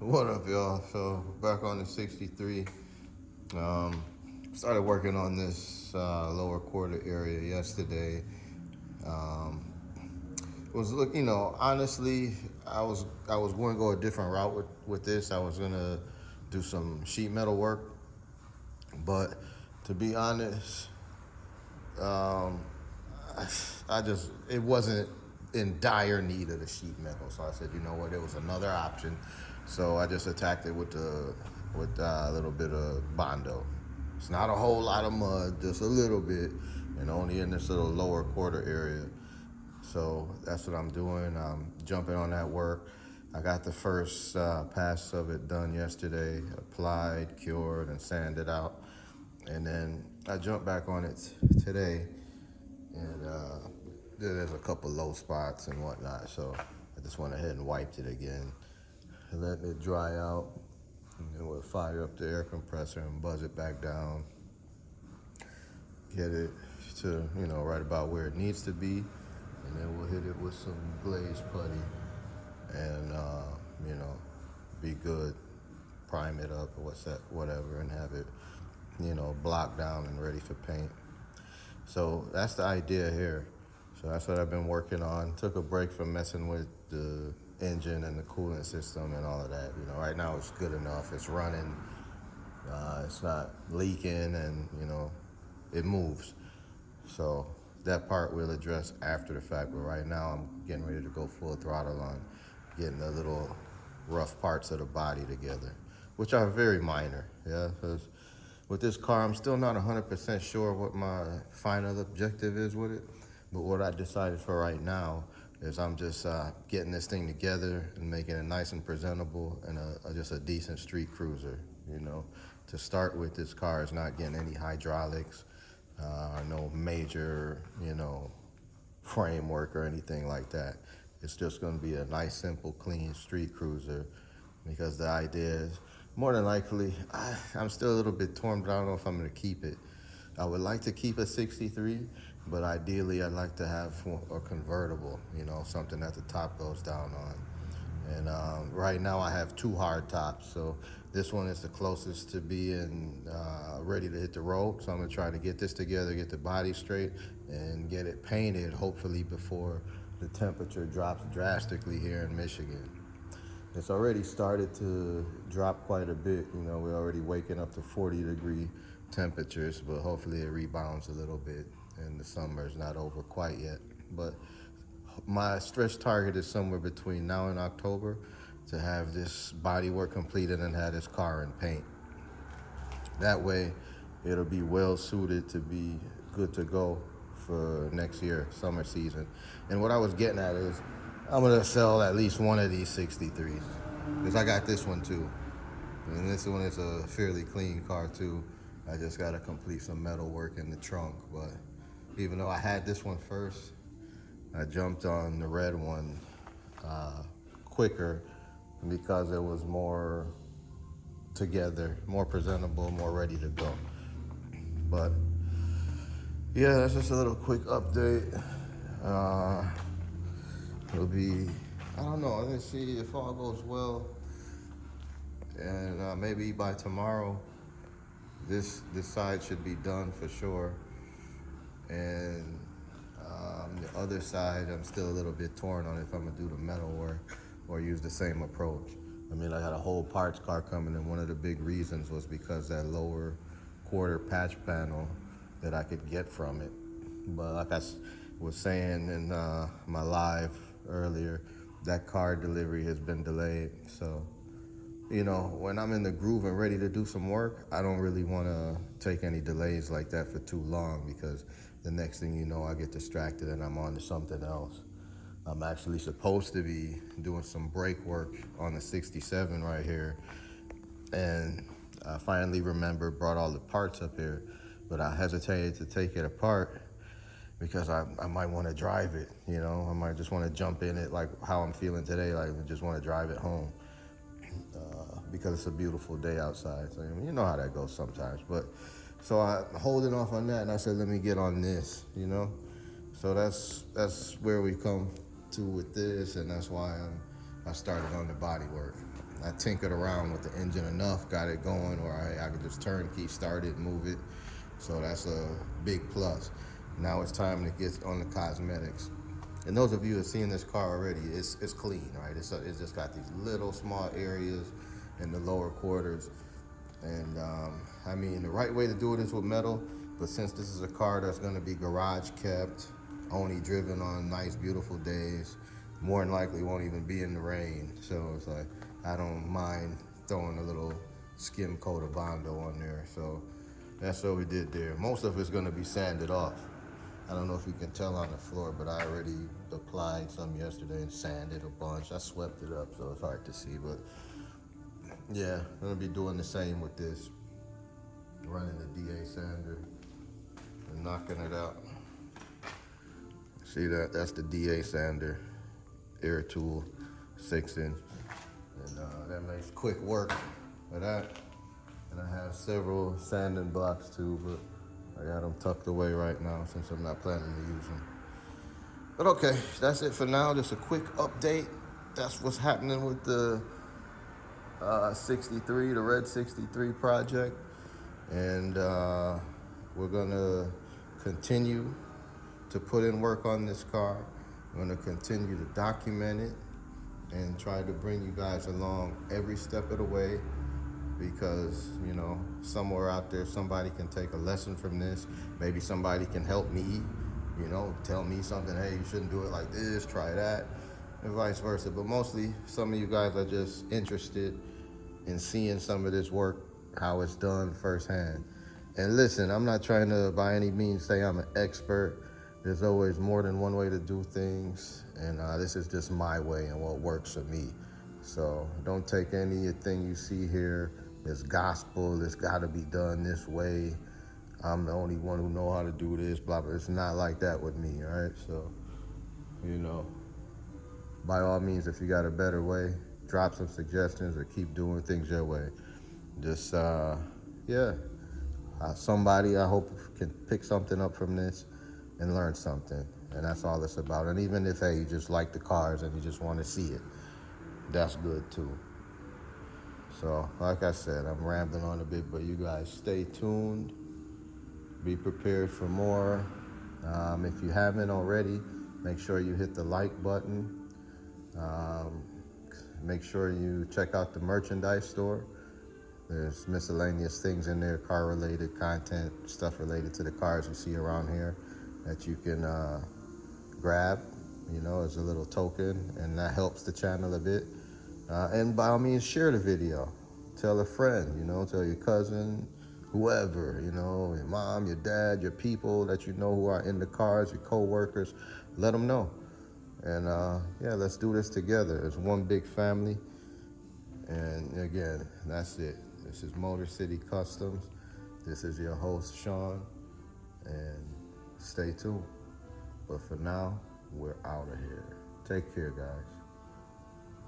What up, y'all? So back on the 63. Um, Started working on this lower quarter area yesterday. Um, was look, honestly, I was going to go a different route with this. I was gonna do some sheet metal work, but to be honest, um, I just it wasn't in dire need of the sheet metal. So I said, you know what, it was another option. So I just attacked it with a little bit of bondo. It's not a whole lot of mud, just a little bit, and only in this little lower quarter area. So that's what I'm doing. I'm jumping on that work. I got the first pass of it done yesterday, applied, cured, and sanded out. And then I jumped back on it today, and there's a couple low spots and whatnot. So I just went ahead and wiped it again, letting it dry out, and then we'll fire up the air compressor and buzz it back down, get it to right about where it needs to be, and then we'll hit it with some glazed putty, and be good. Prime it up or whatever, and have it blocked down and ready for paint. So that's the idea here. So that's what I've been working on. Took a break from messing with the engine and the coolant system and all of that. Right now it's good enough. It's running. It's not leaking, and it moves. So that part we'll address after the fact. But right now I'm getting ready to go full throttle on getting the little rough parts of the body together, which are very minor. Yeah, because with this car, I'm still not 100% sure what my final objective is with it. But what I decided for right now is I'm just getting this thing together and making it nice and presentable, and just a decent street cruiser. To start with, this car is not getting any hydraulics, no major, framework or anything like that. It's just going to be a nice, simple, clean street cruiser, because the idea is, more than likely, I'm still a little bit torn, but I don't know if I'm going to keep it. I would like to keep a 63, but ideally I'd like to have a convertible, something that the top goes down on. And right now I have two hard tops, so this one is the closest to being ready to hit the road. So I'm gonna try to get this together, get the body straight, and get it painted, hopefully before the temperature drops drastically here in Michigan. It's already started to drop quite a bit. We're already waking up to 40-degree temperatures, but hopefully it rebounds a little bit, and the summer is not over quite yet. But my stretch target is somewhere between now and October to have this body work completed and have this car in paint. That way, it'll be well suited to be good to go for next year, summer season. And what I was getting at is, I'm gonna sell at least one of these 63s, because I got this one too. And this one is a fairly clean car too. I just gotta complete some metal work in the trunk. But even though I had this one first, I jumped on the red one quicker, because it was more together, more presentable, more ready to go. But yeah, that's just a little quick update. It'll be, I don't know, let's see if all goes well, and maybe by tomorrow this side should be done for sure. And the other side, I'm still a little bit torn on if I'm gonna do the metal work or use the same approach. I mean, I got a whole parts car coming, and one of the big reasons was because that lower quarter patch panel that I could get from it. But like I was saying in my live earlier, that car delivery has been delayed. So, when I'm in the groove and ready to do some work, I don't really want to take any delays like that for too long, because the next thing you know, I get distracted and I'm on to something else. I'm actually supposed to be doing some brake work on the 67 right here, and I finally remembered, brought all the parts up here, but I hesitated to take it apart because I might want to drive it. I might just want to jump in it, like how I'm feeling today, like I just want to drive it home, because it's a beautiful day outside. So you know how that goes sometimes. But so I'm holding off on that, and I said, let me get on this. So that's where we come to with this, and that's why I started on the body work. I tinkered around with the engine enough, got it going, or I could just turnkey start it, move it. So that's a big plus. Now it's time to get on the cosmetics. And those of you who have seen this car already, it's clean, right? It's just got these little small areas in the lower quarters. And I mean, the right way to do it is with metal, but since this is a car that's gonna be garage kept, only driven on nice, beautiful days, more than likely won't even be in the rain. So it's like, I don't mind throwing a little skim coat of Bondo on there. So that's what we did there. Most of it's gonna be sanded off. I don't know if you can tell on the floor, but I already applied some yesterday and sanded a bunch. I swept it up, so it's hard to see, but yeah, I'm gonna be doing the same with this. Running the DA sander and knocking it out. See that? That's the DA sander, air tool, 6-inch. And that makes quick work for that. And I have several sanding blocks too, but I got them tucked away right now since I'm not planning to use them. But okay, that's it for now. Just a quick update. That's what's happening with the 63, the red 63 project. And we're gonna continue to put in work on this car. I'm gonna continue to document it and try to bring you guys along every step of the way, because, you know, somewhere out there, somebody can take a lesson from this. Maybe somebody can help me, you know, tell me something, hey, you shouldn't do it like this, try that, and vice versa. But mostly, some of you guys are just interested in seeing some of this work, how it's done firsthand. And listen, I'm not trying to by any means say I'm an expert. There's always more than one way to do things, and this is just my way and what works for me. So don't take anything you see here as gospel. It's got to be done this way. I'm the only one who know how to do this, blah, blah. It's not like that with me, all right? So, you know, by all means, if you got a better way, drop some suggestions or keep doing things your way. Just, yeah. Somebody, I hope, can pick something up from this and learn something. And that's all it's about. And even if, hey, you just like the cars and you just want to see it, that's good too. So, like I said, I'm rambling on a bit, but you guys stay tuned. Be prepared for more. If you haven't already, make sure you hit the like button. Make sure you check out the merchandise store. There's miscellaneous things in there, car-related content, stuff related to the cars you see around here that you can grab, you know, as a little token, and that helps the channel a bit. And by all means, share the video. Tell a friend, you know, tell your cousin, whoever, you know, your mom, your dad, your people that you know who are in the cars, your co-workers, let them know. And yeah, let's do this together. It's one big family. And again, that's it. This is Motor City Customs. This is your host, Sean, and stay tuned. But for now, we're out of here. Take care, guys.